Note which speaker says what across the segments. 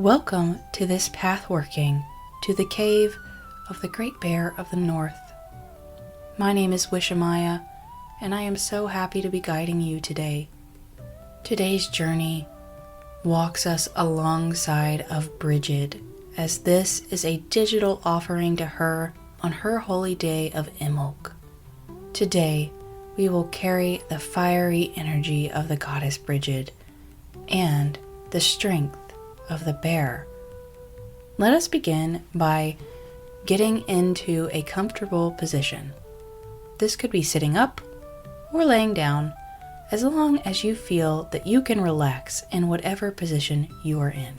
Speaker 1: Welcome to this pathworking to the cave of the Great Bear of the North. My name is Wishamaya, and I am so happy to be guiding you today. Today's journey walks us alongside of Brigid, as this is a digital offering to her on her holy day of Imbolc. Today, we will carry the fiery energy of the goddess Brigid and the strength of the bear. Let us begin by getting into a comfortable position. This could be sitting up or laying down, as long as you feel that you can relax in whatever position you are in.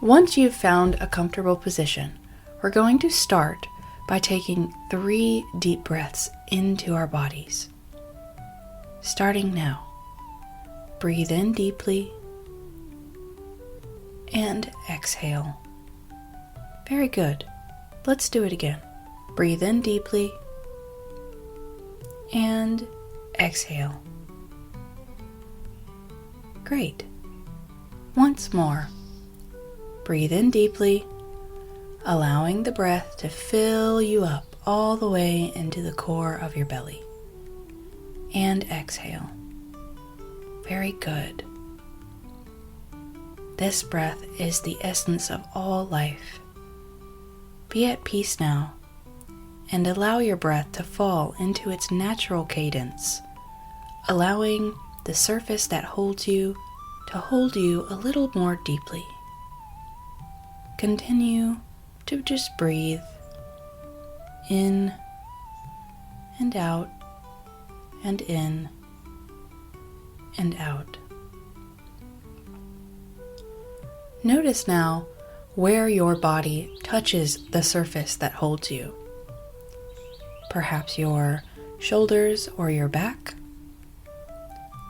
Speaker 1: Once you've found a comfortable position, we're going to start by taking 3 deep breaths into our bodies. Starting now, breathe in deeply and exhale. Very good. Let's do it again. Breathe in deeply and exhale. Great. Once more. Breathe in deeply, allowing the breath to fill you up all the way into the core of your belly. And exhale. Very good. This breath is the essence of all life. Be at peace now, and allow your breath to fall into its natural cadence, allowing the surface that holds you to hold you a little more deeply. Continue to just breathe in and out and in and out. Notice now where your body touches the surface that holds you. Perhaps your shoulders or your back,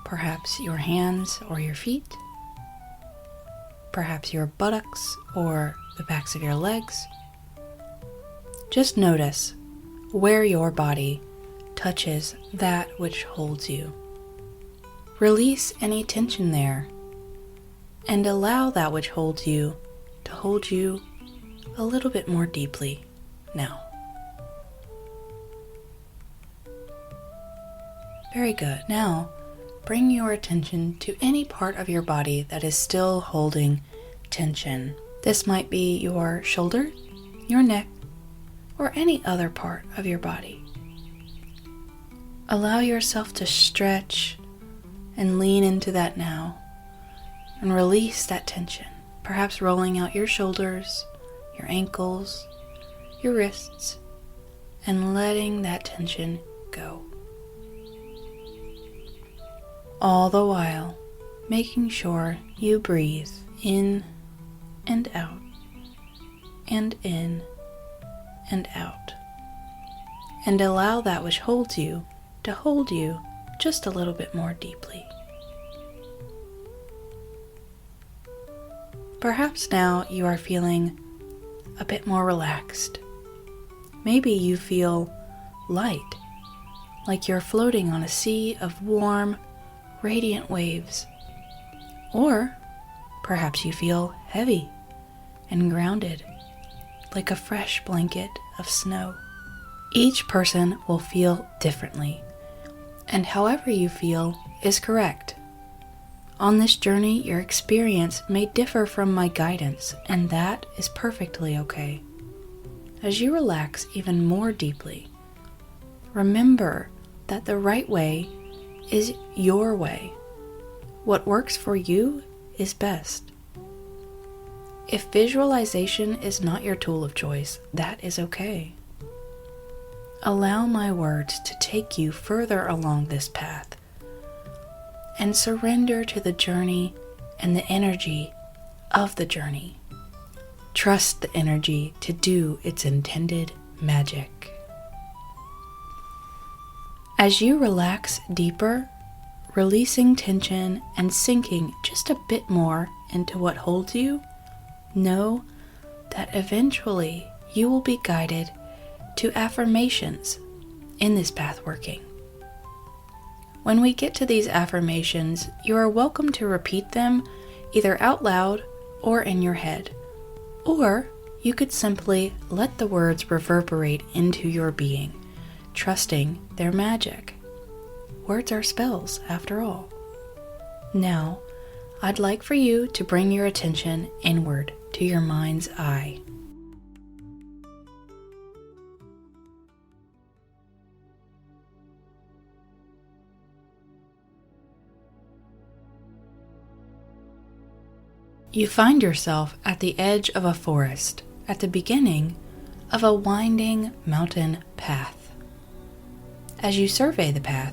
Speaker 1: perhaps your hands or your feet, perhaps your buttocks or the backs of your legs. Just notice where your body touches that which holds you. Release any tension there and allow that which holds you to hold you a little bit more deeply now. Very good. Now, bring your attention to any part of your body that is still holding tension. This might be your shoulder, your neck, or any other part of your body. Allow yourself to stretch and lean into that now, and release that tension, perhaps rolling out your shoulders, your ankles, your wrists, and letting that tension go. All the while, making sure you breathe in and out, and in and out, and allow that which holds you to hold you just a little bit more deeply. Perhaps now you are feeling a bit more relaxed. Maybe you feel light, like you're floating on a sea of warm, radiant waves. Or perhaps you feel heavy and grounded, like a fresh blanket of snow. Each person will feel differently, and however you feel is correct. On this journey, your experience may differ from my guidance, and that is perfectly okay. As you relax even more deeply, remember that the right way is your way. What works for you is best. If visualization is not your tool of choice, that is okay. Allow my words to take you further along this path, and surrender to the journey and the energy of the journey. Trust the energy to do its intended magic. As you relax deeper, releasing tension and sinking just a bit more into what holds you, know that eventually you will be guided to affirmations in this pathworking. When we get to these affirmations, you are welcome to repeat them either out loud or in your head. Or you could simply let the words reverberate into your being, trusting their magic. Words are spells, after all. Now, I'd like for you to bring your attention inward to your mind's eye. You find yourself at the edge of a forest, at the beginning of a winding mountain path. As you survey the path,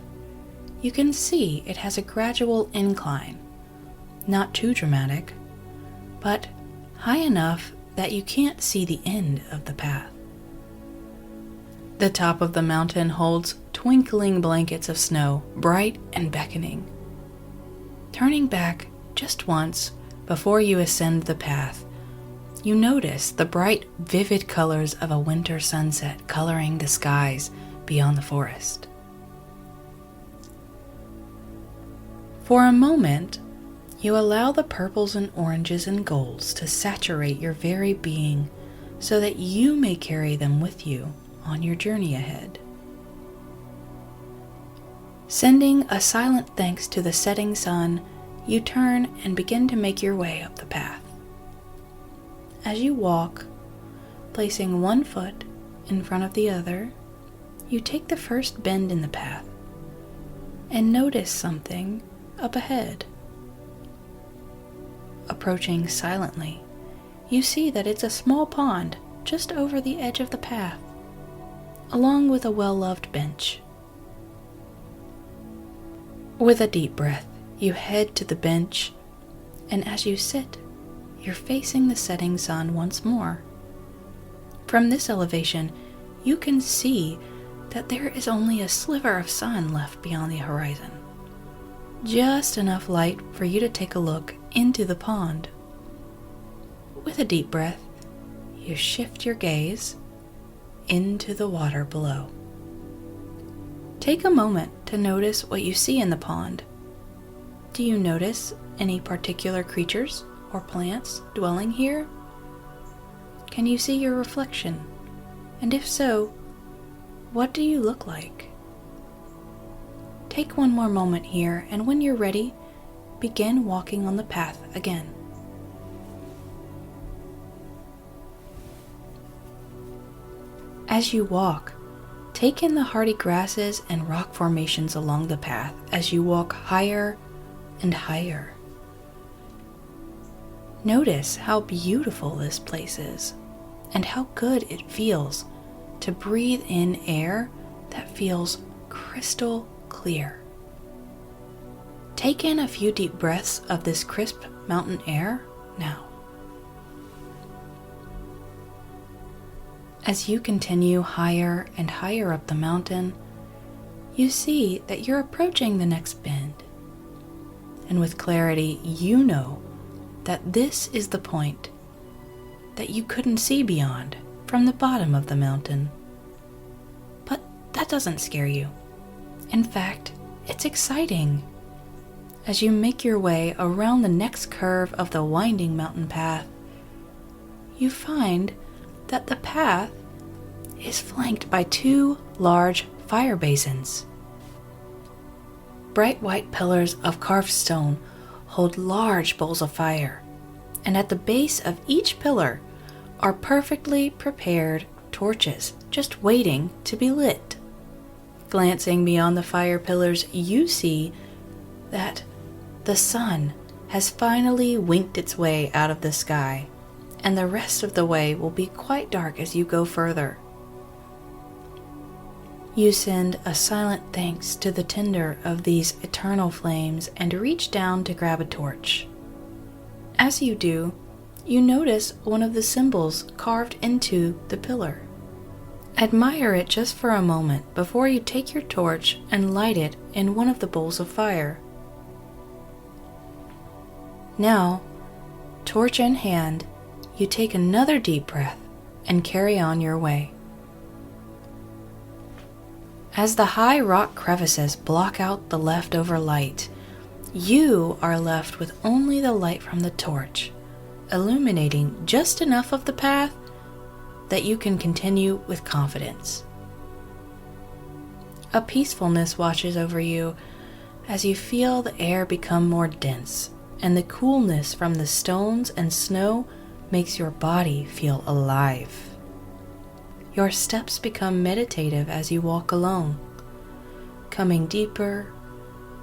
Speaker 1: you can see it has a gradual incline, not too dramatic, but high enough that you can't see the end of the path. The top of the mountain holds twinkling blankets of snow, bright and beckoning. Turning back just once before you ascend the path, you notice the bright, vivid colors of a winter sunset coloring the skies beyond the forest. For a moment, you allow the purples and oranges and golds to saturate your very being so that you may carry them with you on your journey ahead. Sending a silent thanks to the setting sun, you turn and begin to make your way up the path. As you walk, placing one foot in front of the other, you take the first bend in the path and notice something up ahead. Approaching silently, you see that it's a small pond just over the edge of the path, along with a well-loved bench. With a deep breath, you head to the bench, and as you sit, you're facing the setting sun once more. From this elevation, you can see that there is only a sliver of sun left beyond the horizon. Just enough light for you to take a look into the pond. With a deep breath, you shift your gaze into the water below. Take a moment to notice what you see in the pond. Do you notice any particular creatures or plants dwelling here? Can you see your reflection? And if so, what do you look like? Take one more moment here, and when you're ready, begin walking on the path again. As you walk, take in the hardy grasses and rock formations along the path as you walk higher and higher. Notice how beautiful this place is and how good it feels to breathe in air that feels crystal clear. Take in a few deep breaths of this crisp mountain air now. As you continue higher and higher up the mountain, you see that you're approaching the next bend. And with clarity, you know that this is the point that you couldn't see beyond from the bottom of the mountain. But that doesn't scare you. In fact, it's exciting. As you make your way around the next curve of the winding mountain path, you find that the path is flanked by two large fire basins. Bright white pillars of carved stone hold large bowls of fire, and at the base of each pillar are perfectly prepared torches just waiting to be lit. Glancing beyond the fire pillars, you see that the sun has finally winked its way out of the sky, and the rest of the way will be quite dark as you go further. You send a silent thanks to the tender of these eternal flames and reach down to grab a torch. As you do, you notice one of the symbols carved into the pillar. Admire it just for a moment before you take your torch and light it in one of the bowls of fire. Now, torch in hand, you take another deep breath and carry on your way. As the high rock crevices block out the leftover light, you are left with only the light from the torch, illuminating just enough of the path that you can continue with confidence. A peacefulness washes over you as you feel the air become more dense, and the coolness from the stones and snow makes your body feel alive. Your steps become meditative as you walk along, coming deeper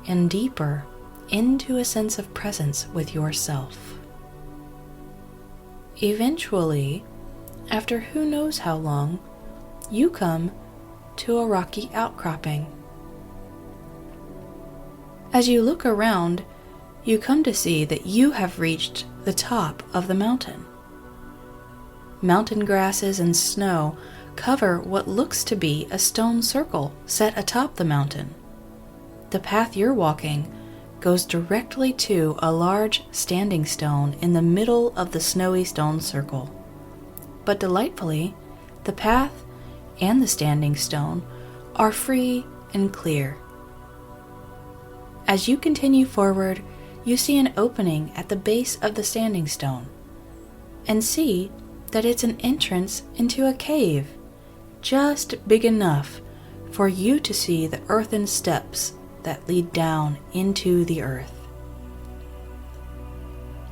Speaker 1: and deeper into a sense of presence with yourself. Eventually, after who knows how long, you come to a rocky outcropping. As you look around, you come to see that you have reached the top of the mountain. Mountain grasses and snow cover what looks to be a stone circle set atop the mountain. The path you're walking goes directly to a large standing stone in the middle of the snowy stone circle. But delightfully, the path and the standing stone are free and clear. As you continue forward, you see an opening at the base of the standing stone, and see that it's an entrance into a cave, just big enough for you to see the earthen steps that lead down into the earth.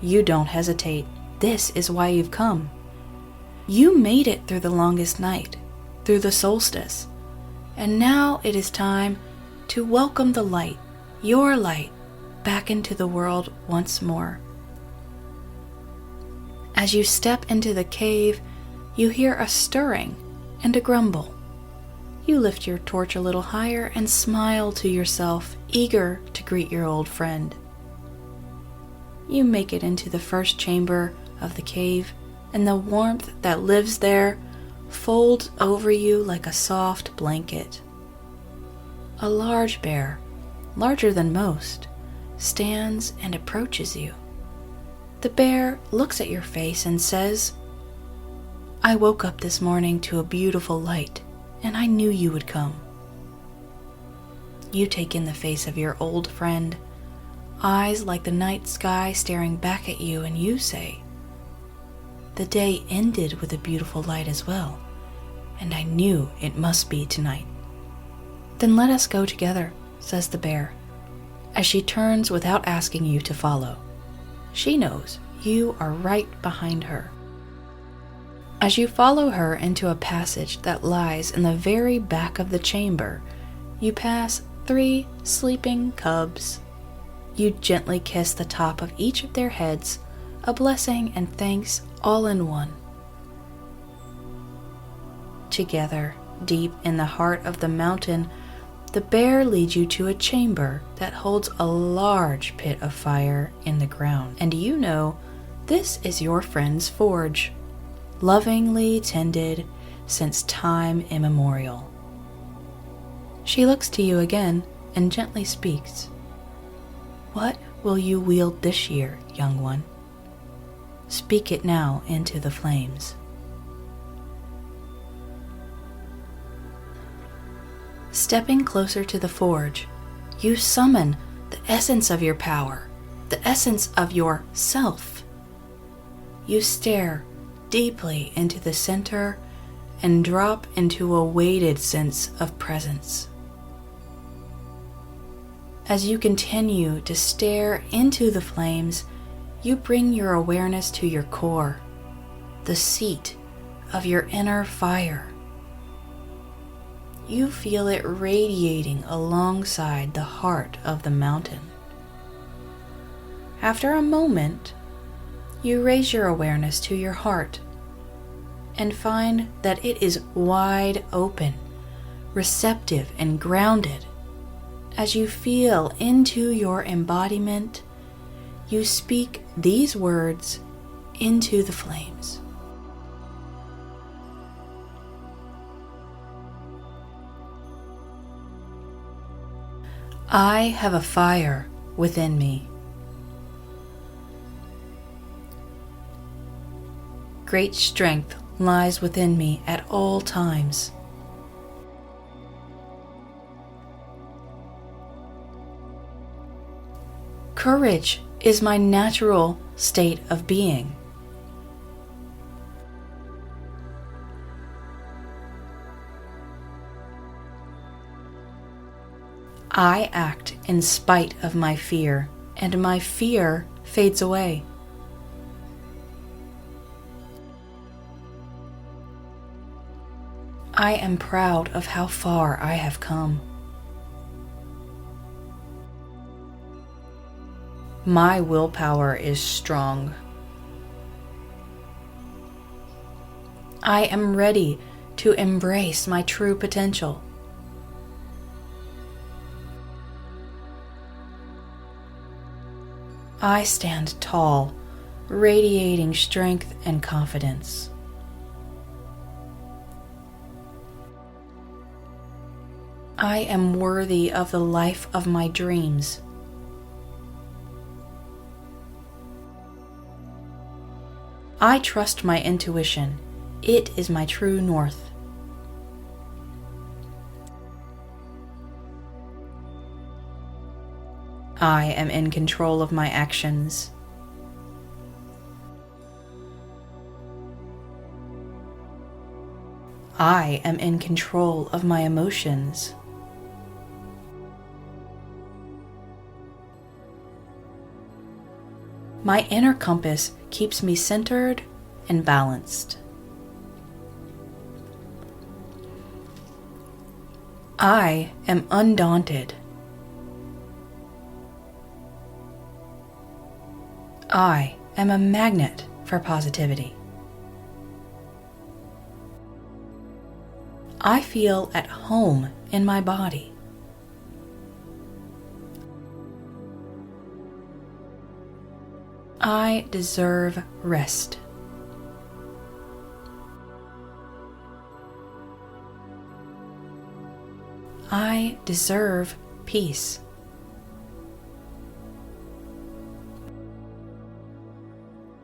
Speaker 1: You don't hesitate. This is why you've come. You made it through the longest night, through the solstice, and now it is time to welcome the light, your light, back into the world once more. As you step into the cave, you hear a stirring and a grumble. You lift your torch a little higher and smile to yourself, eager to greet your old friend. You make it into the first chamber of the cave, and the warmth that lives there folds over you like a soft blanket. A large bear, larger than most, stands and approaches you. The bear looks at your face and says, "I woke up this morning to a beautiful light, and I knew you would come." You take in the face of your old friend, eyes like the night sky staring back at you, and you say, "The day ended with a beautiful light as well, and I knew it must be tonight." "Then let us go together," says the bear, as she turns without asking you to follow. She knows you are right behind her. As you follow her into a passage that lies in the very back of the chamber, you pass 3 sleeping cubs. You gently kiss the top of each of their heads, a blessing and thanks all in one. Together, deep in the heart of the mountain, the bear leads you to a chamber that holds a large pit of fire in the ground, and you know this is your friend's forge, lovingly tended since time immemorial. She looks to you again and gently speaks. "What will you wield this year, young one? Speak it now into the flames." Stepping closer to the forge, you summon the essence of your power, the essence of your self. You stare deeply into the center and drop into a weighted sense of presence. As you continue to stare into the flames, you bring your awareness to your core, the seat of your inner fire. You feel it radiating alongside the heart of the mountain. After a moment, you raise your awareness to your heart and find that it is wide open, receptive and grounded. As you feel into your embodiment, you speak these words into the flames. I have a fire within me. Great strength lies within me at all times. Courage is my natural state of being. I act in spite of my fear, and my fear fades away. I am proud of how far I have come. My willpower is strong. I am ready to embrace my true potential. I stand tall, radiating strength and confidence. I am worthy of the life of my dreams. I trust my intuition. It is my true north. I am in control of my actions. I am in control of my emotions. My inner compass keeps me centered and balanced. I am undaunted. I am a magnet for positivity. I feel at home in my body. I deserve rest. I deserve peace.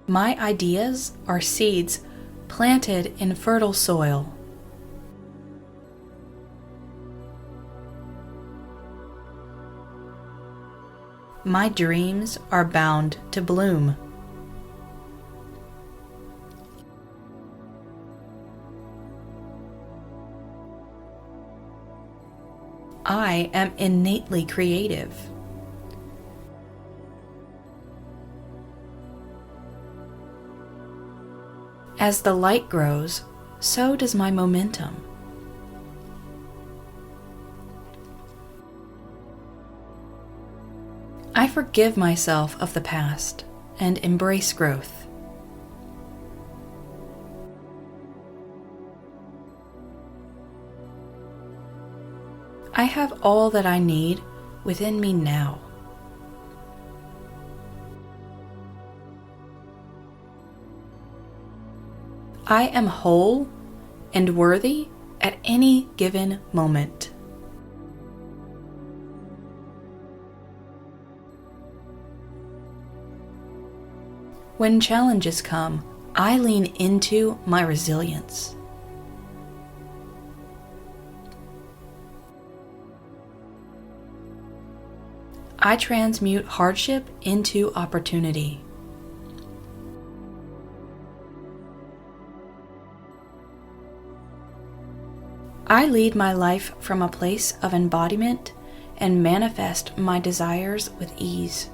Speaker 1: My ideas are seeds planted in fertile soil. My dreams are bound to bloom. I am innately creative. As the light grows, so does my momentum. I forgive myself of the past and embrace growth. I have all that I need within me now. I am whole and worthy at any given moment. When challenges come, I lean into my resilience. I transmute hardship into opportunity. I lead my life from a place of embodiment and manifest my desires with ease.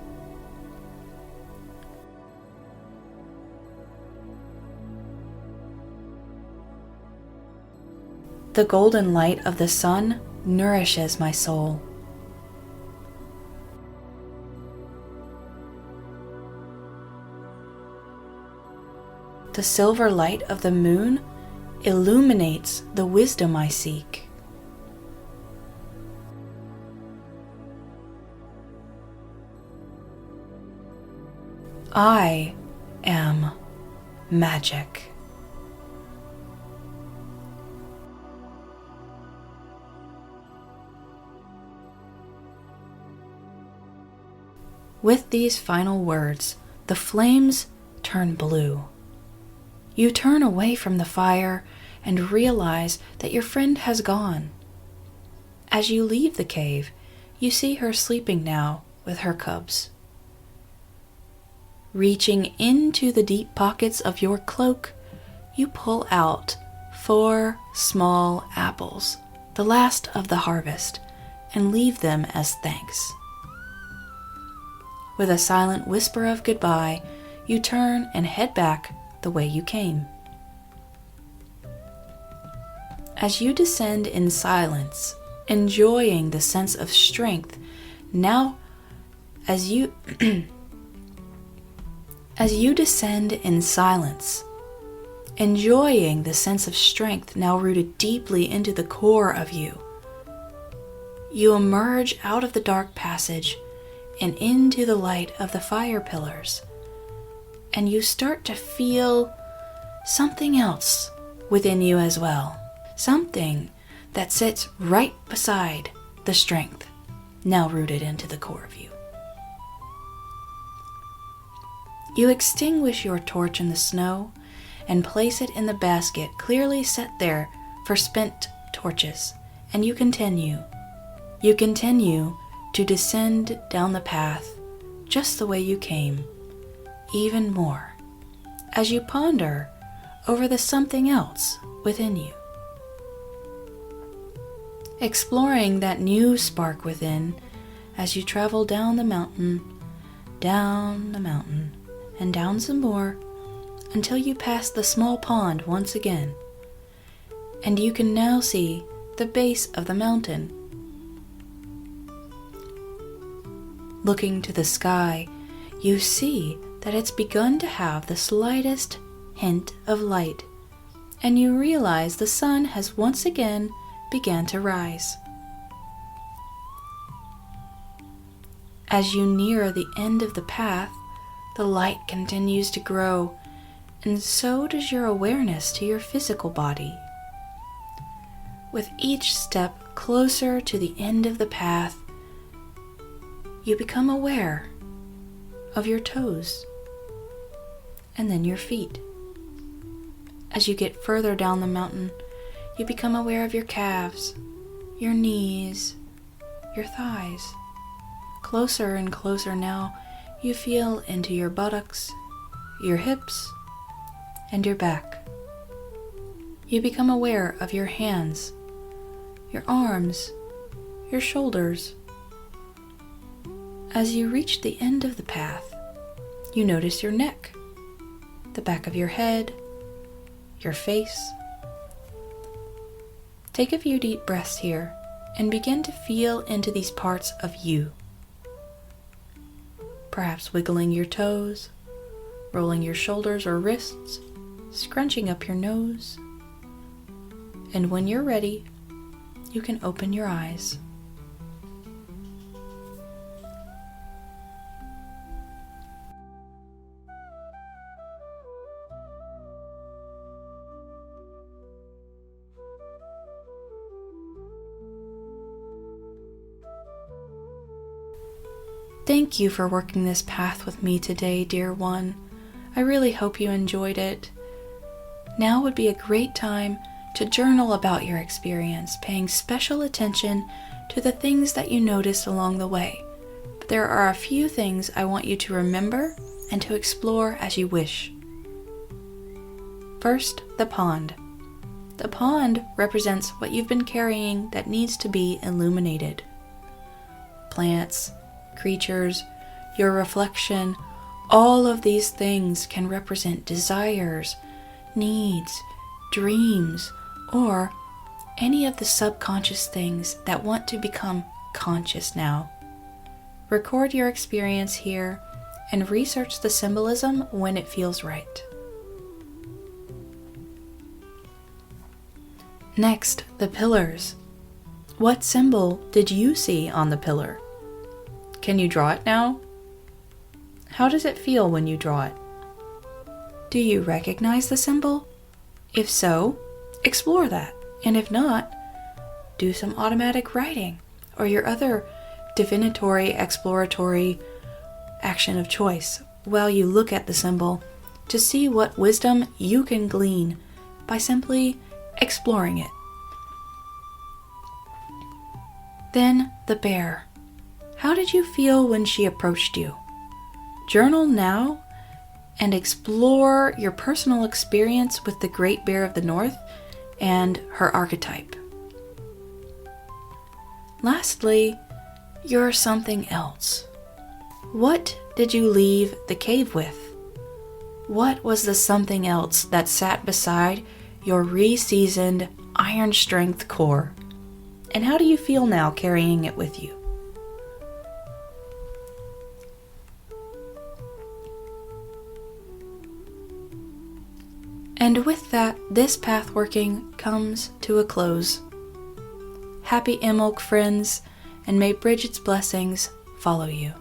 Speaker 1: The golden light of the sun nourishes my soul. The silver light of the moon illuminates the wisdom I seek. I am magic. With these final words, the flames turn blue. You turn away from the fire and realize that your friend has gone. As you leave the cave, you see her sleeping now with her cubs. Reaching into the deep pockets of your cloak, you pull out 4 small apples, the last of the harvest, and leave them as thanks. With a silent whisper of goodbye, you turn and head back the way you came. As you descend in silence, enjoying the sense of strength now as you descend in silence, enjoying the sense of strength now rooted deeply into the core of you, you emerge out of the dark passage and into the light of the fire pillars, and you start to feel something else within you as well, something that sits right beside the strength now rooted into the core of you. You extinguish your torch in the snow and place it in the basket clearly set there for spent torches, and you continue to descend down the path just the way you came, even more, as you ponder over the something else within you. Exploring that new spark within as you travel down the mountain, and down some more until you pass the small pond once again, and you can now see the base of the mountain. Looking to the sky, you see that it's begun to have the slightest hint of light, and you realize the sun has once again began to rise. As you near the end of the path, the light continues to grow, and so does your awareness to your physical body. With each step closer to the end of the path, you become aware of your toes, and then your feet. As you get further down the mountain, you become aware of your calves, your knees, your thighs. Closer and closer now, you feel into your buttocks, your hips, and your back. You become aware of your hands, your arms, your shoulders. As you reach the end of the path, you notice your neck, the back of your head, your face. Take a few deep breaths here and begin to feel into these parts of you. Perhaps wiggling your toes, rolling your shoulders or wrists, scrunching up your nose. And when you're ready, you can open your eyes. Thank you for working this path with me today, dear one. I really hope you enjoyed it. Now would be a great time to journal about your experience, paying special attention to the things that you noticed along the way. But there are a few things I want you to remember and to explore as you wish. First, the pond. The pond represents what you've been carrying that needs to be illuminated. Plants, creatures, your reflection, all of these things can represent desires, needs, dreams, or any of the subconscious things that want to become conscious now. Record your experience here and research the symbolism when it feels right. Next, the pillars. What symbol did you see on the pillar? Can you draw it now? How does it feel when you draw it? Do you recognize the symbol? If so, explore that. And if not, do some automatic writing or your other divinatory, exploratory action of choice while you look at the symbol to see what wisdom you can glean by simply exploring it. Then the bear. How did you feel when she approached you? Journal now and explore your personal experience with the Great Bear of the North and her archetype. Lastly, you're something else. What did you leave the cave with? What was the something else that sat beside your re-seasoned iron strength core? And how do you feel now carrying it with you? And with that, this pathworking comes to a close. Happy Imbolc friends, and may Brigid's blessings follow you.